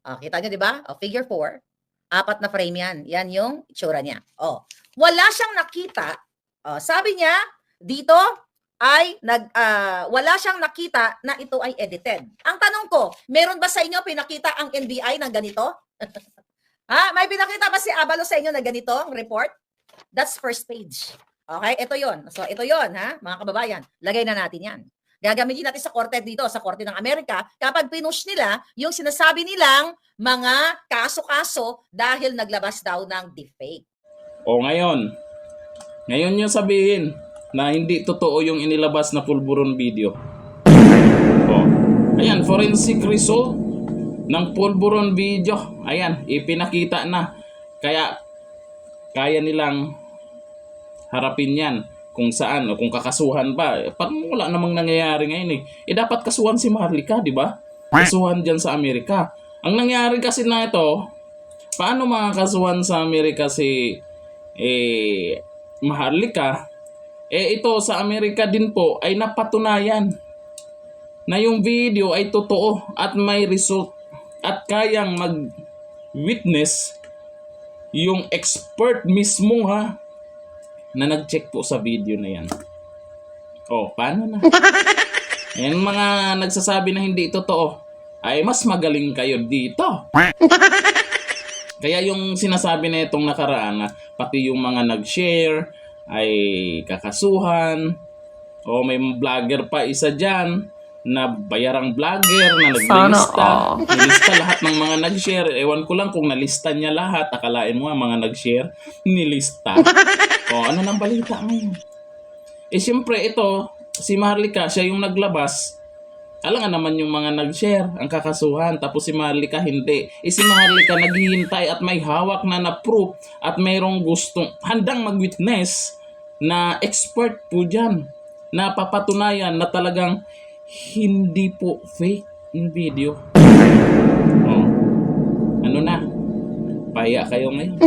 Kita nyo, di ba? Figure 4. 4 na frame yan. Yan yung itsura niya. Wala siyang nakita. Sabi niya, dito ay wala siyang nakita na ito ay edited. Ang tanong ko, meron ba sa inyo pinakita ang NBI ng ganito? May pinakita ba si Abalos sa inyo na ganito ang report? That's first page. Okay, ito yon. So ito yon, mga kababayan. Lagay na natin yan. Gagamitin natin sa korte dito, sa korte ng Amerika, kapag pinush nila yung sinasabi nilang mga kaso-kaso dahil naglabas daw ng deepfake. Ngayon nyo sabihin na hindi totoo yung inilabas na pulburon video. Ayan, forensic result ng pulburon video. Ayan, ipinakita na. Kaya kaya nilang harapin yan kung saan o kung kakasuhan pa. Parang wala namang nangyayari ngayon dapat kasuhan si Maharlika, di ba? Kasuhan dyan sa Amerika. Ang nangyari kasi na ito, paano makakasuhan sa Amerika si Maharlika? Ito sa Amerika din po ay napatunayan na yung video ay totoo at may result at kayang mag-witness yung expert mismo na nag-check po sa video na yan. Paano na? Yan mga nagsasabi na hindi totoo ay mas magaling kayo dito. Kaya yung sinasabi na itong nakaraan na pati yung mga nag-share ay kakasuhan. May vlogger pa isa dyan na bayarang vlogger na naglista. Nilista lahat ng mga nag-share. Ewan ko lang kung nalista niya lahat. Akalain mo mga nag-share, nilista. Ano nang balita ngayon? Siyempre ito, si Maharlika, siya yung naglabas. Alangan naman yung mga nag-share ang kakasuhan, tapos si Maharlika hindi. Si Maharlika naghihintay at may hawak na proof at mayroong gustong handang mag-witness na expert po dyan na papatunayan na talagang hindi po fake yung video. Ano na? Paya kayo ngayon.